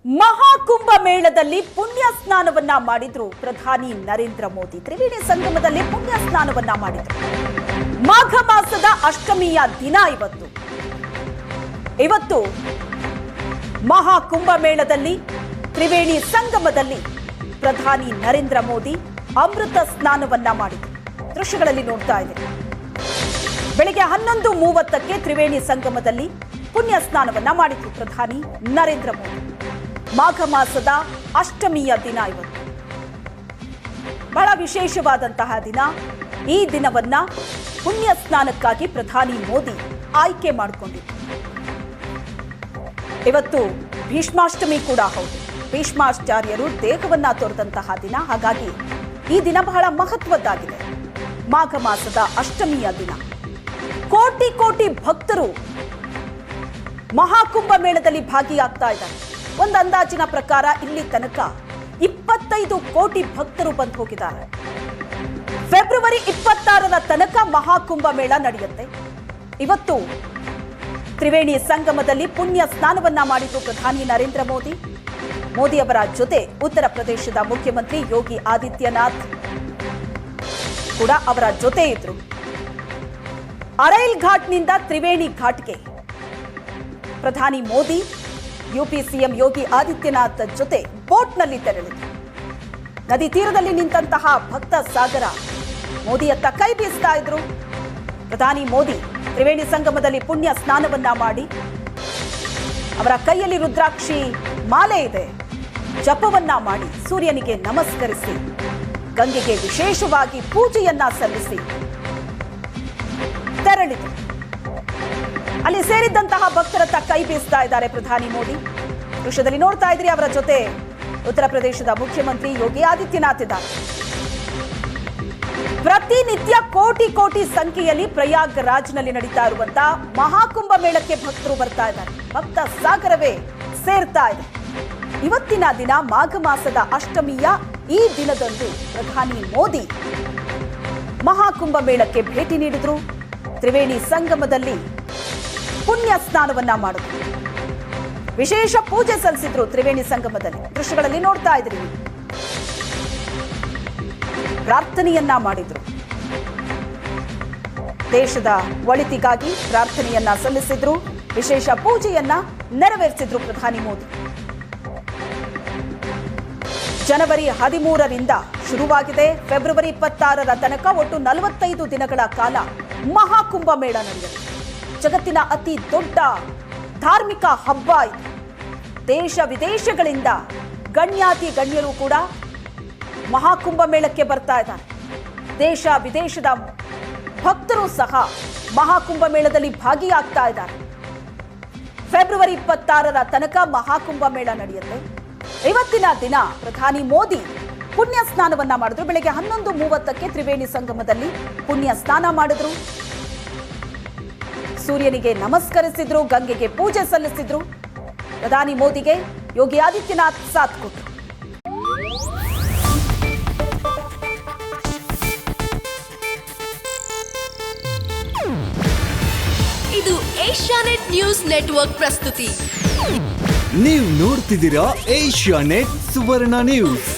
ಮಹಾಕುಂಭ ಮೇಳದಲ್ಲಿ ಪುಣ್ಯ ಸ್ನಾನವನ್ನ ಮಾಡಿದ್ರು ಪ್ರಧಾನಿ ನರೇಂದ್ರ ಮೋದಿ. ತ್ರಿವೇಣಿ ಸಂಗಮದಲ್ಲಿ ಪುಣ್ಯ ಸ್ನಾನವನ್ನ ಮಾಡಿದ್ರು. ಮಾಘ ಮಾಸದ ಅಷ್ಟಮಿಯ ದಿನ ಇವತ್ತು ಮಹಾಕುಂಭ ಮೇಳದಲ್ಲಿ ತ್ರಿವೇಣಿ ಸಂಗಮದಲ್ಲಿ ಪ್ರಧಾನಿ ನರೇಂದ್ರ ಮೋದಿ ಅಮೃತ ಸ್ನಾನವನ್ನ ಮಾಡಿದ್ರು. ದೃಶ್ಯಗಳಲ್ಲಿ ನೋಡ್ತಾ ಇದ್ದೀರಿ. ಬೆಳಗ್ಗೆ 11:30ಕ್ಕೆ ತ್ರಿವೇಣಿ ಸಂಗಮದಲ್ಲಿ ಪುಣ್ಯ ಸ್ನಾನವನ್ನ ಮಾಡಿದ್ರು ಪ್ರಧಾನಿ ನರೇಂದ್ರ ಮೋದಿ. ಮಾಘ ಮಾಸದ ಅಷ್ಟಮಿಯ ದಿನ ಇವತ್ತು ಬಹಳ ವಿಶೇಷವಾದಂತಹ ದಿನ. ಈ ದಿನವನ್ನ ಪುಣ್ಯ ಸ್ನಾನಕ್ಕಾಗಿ ಪ್ರಧಾನಿ ಮೋದಿ ಆಯ್ಕೆ ಮಾಡಿಕೊಂಡಿದ್ರು. ಇವತ್ತು ಭೀಷ್ಮಾಷ್ಟಮಿ ಕೂಡ ಹೌದು. ಭೀಷ್ಮಾಚಾರ್ಯರು ದೇಹವನ್ನ ತೊರೆದಂತಹ ದಿನ. ಹಾಗಾಗಿ ಈ ದಿನ ಬಹಳ ಮಹತ್ವದ್ದಾಗಿದೆ. ಮಾಘ ಮಾಸದ ಅಷ್ಟಮಿಯ ದಿನ ಕೋಟಿ ಕೋಟಿ ಭಕ್ತರು ಮಹಾಕುಂಭ ಮೇಳದಲ್ಲಿ ಭಾಗಿಯಾಗ್ತಾ ಇದ್ದಾರೆ. ಒಂದು ಅಂದಾಜಿನ ಪ್ರಕಾರ ಇಲ್ಲಿ ತನಕ 25 ಕೋಟಿ ಭಕ್ತರು ಬಂದು ಹೋಗಿದ್ದಾರೆ. ಫೆಬ್ರವರಿ 26ರ ತನಕ ಮಹಾಕುಂಭ ಮೇಳ ನಡೆಯುತ್ತೆ. ಇವತ್ತು ತ್ರಿವೇಣಿ ಸಂಗಮದಲ್ಲಿ ಪುಣ್ಯ ಸ್ನಾನವನ್ನ ಮಾಡಿದ್ರು ಪ್ರಧಾನಿ ನರೇಂದ್ರ ಮೋದಿ. ಮೋದಿ ಅವರ ಜೊತೆ ಉತ್ತರ ಪ್ರದೇಶದ ಮುಖ್ಯಮಂತ್ರಿ ಯೋಗಿ ಆದಿತ್ಯನಾಥ್ ಕೂಡ ಅವರ ಜೊತೆ ಇದ್ರು. ಅರೈಲ್ ಘಾಟ್ನಿಂದ ತ್ರಿವೇಣಿ ಘಾಟ್ಗೆ ಪ್ರಧಾನಿ ಮೋದಿ ಯುಪಿ ಸಿಎಂ ಯೋಗಿ ಆದಿತ್ಯನಾಥ್ ಜೊತೆ ಬೋಟ್ನಲ್ಲಿ ತೆರಳಿದ್ರು. ನದಿ ತೀರದಲ್ಲಿ ನಿಂತಹ ಭಕ್ತ ಸಾಗರ ಮೋದಿಯತ್ತ ಕೈ ಬೀಸ್ತಾ ಇದ್ರು. ಪ್ರಧಾನಿ ಮೋದಿ ತ್ರಿವೇಣಿ ಸಂಗಮದಲ್ಲಿ ಪುಣ್ಯ ಸ್ನಾನವನ್ನ ಮಾಡಿ ಅವರ ಕೈಯಲ್ಲಿ ರುದ್ರಾಕ್ಷಿ ಮಾಲೆ ಇದೆ. ಜಪವನ್ನ ಮಾಡಿ ಸೂರ್ಯನಿಗೆ ನಮಸ್ಕರಿಸಿ ಗಂಗೆಗೆ ವಿಶೇಷವಾಗಿ ಪೂಜೆಯನ್ನ ಸಲ್ಲಿಸಿ ತೆರಳಿದರು. ಅಲ್ಲಿ ಸೇರಿದ್ದಂತಹ ಭಕ್ತರತ್ತ ಕೈ ಬೀಸ್ತಾ ಇದ್ದಾರೆ ಪ್ರಧಾನಿ ಮೋದಿ. ದೃಶ್ಯದಲ್ಲಿ ನೋಡ್ತಾ ಇದ್ರಿ. ಅವರ ಜೊತೆ ಉತ್ತರ ಪ್ರದೇಶದ ಮುಖ್ಯಮಂತ್ರಿ ಯೋಗಿ ಆದಿತ್ಯನಾಥ್ ಇದ್ದಾರೆ. ಪ್ರತಿನಿತ್ಯ ಕೋಟಿ ಕೋಟಿ ಸಂಖ್ಯೆಯಲ್ಲಿ ಪ್ರಯಾಗ್ರಾಜ್ನಲ್ಲಿ ನಡೀತಾ ಇರುವಂತಹ ಮಹಾಕುಂಭ ಮೇಳಕ್ಕೆ ಭಕ್ತರು ಬರ್ತಾ ಇದ್ದಾರೆ. ಭಕ್ತ ಸಾಗರವೇ ಸೇರ್ತಾ ಇದೆ. ಇವತ್ತಿನ ದಿನ ಮಾಘ ಮಾಸದ ಅಷ್ಟಮಿಯ ಈ ದಿನದಂದು ಪ್ರಧಾನಿ ಮೋದಿ ಮಹಾಕುಂಭ ಮೇಳಕ್ಕೆ ಭೇಟಿ ನೀಡಿದ್ರು. ತ್ರಿವೇಣಿ ಸಂಗಮದಲ್ಲಿ ಪುಣ್ಯ ಸ್ನಾನವನ್ನ ಮಾಡಿದ್ರು. ವಿಶೇಷ ಪೂಜೆ ಸಲ್ಲಿಸಿದ್ರು ತ್ರಿವೇಣಿ ಸಂಗಮದಲ್ಲಿ. ದೃಶ್ಯಗಳಲ್ಲಿ ನೋಡ್ತಾ ಇದ್ರಿ. ಪ್ರಾರ್ಥನೆಯನ್ನ ಮಾಡಿದ್ರು. ದೇಶದ ಒಳಿತಿಗಾಗಿ ಪ್ರಾರ್ಥನೆಯನ್ನ ಸಲ್ಲಿಸಿದ್ರು. ವಿಶೇಷ ಪೂಜೆಯನ್ನ ನೆರವೇರಿಸಿದ್ರು ಪ್ರಧಾನಿ ಮೋದಿ. ಜನವರಿ 13ರಿಂದ ಶುರುವಾಗಿದೆ. ಫೆಬ್ರವರಿ 26ರ ತನಕ ಒಟ್ಟು 45 ದಿನಗಳ ಕಾಲ ಮಹಾಕುಂಭ ಮೇಳ ನಡೆಯುತ್ತೆ. ಜಗತ್ತಿನ ಅತಿ ದೊಡ್ಡ ಧಾರ್ಮಿಕ ಹಬ್ಬ ಇದು. ದೇಶ ವಿದೇಶಗಳಿಂದ ಗಣ್ಯಾತಿ ಗಣ್ಯರು ಕೂಡ ಮಹಾಕುಂಭ ಮೇಳಕ್ಕೆ ಬರ್ತಾ ಇದ್ದಾರೆ. ದೇಶ ವಿದೇಶದ ಭಕ್ತರು ಸಹ ಮಹಾಕುಂಭ ಮೇಳದಲ್ಲಿ ಭಾಗಿಯಾಗ್ತಾ ಇದ್ದಾರೆ. ಫೆಬ್ರವರಿ 26ರ ತನಕ ಮಹಾಕುಂಭ ಮೇಳ ನಡೆಯುತ್ತೆ. ಇವತ್ತಿನ ದಿನ ಪ್ರಧಾನಿ ಮೋದಿ ಪುಣ್ಯ ಸ್ನಾನವನ್ನ ಮಾಡಿದ್ರು. ಬೆಳಗ್ಗೆ 11:30ಕ್ಕೆ ತ್ರಿವೇಣಿ ಸಂಗಮದಲ್ಲಿ ಪುಣ್ಯ ಸ್ನಾನ ಮಾಡಿದ್ರು. ಸೂರ್ಯನಿಗೆ ನಮಸ್ಕರಿಸಿದ್ರು. ಗಂಗೆಗೆ ಪೂಜೆ ಸಲ್ಲಿಸಿದ್ರು. ಪ್ರಧಾನಿ ಮೋದಿಗೆ ಯೋಗಿ ಆದಿತ್ಯನಾಥ್ ಸಾಥ್ ಕೊಟ್ಟರು. ಇದು ಏಷ್ಯಾನೆಟ್ ನ್ಯೂಸ್ ನೆಟ್ವರ್ಕ್ ಪ್ರಸ್ತುತಿ. ನೀವು ನೋಡ್ತಿದ್ದೀರಾ ಏಷ್ಯಾನೆಟ್ ಸುವರ್ಣ ನ್ಯೂಸ್.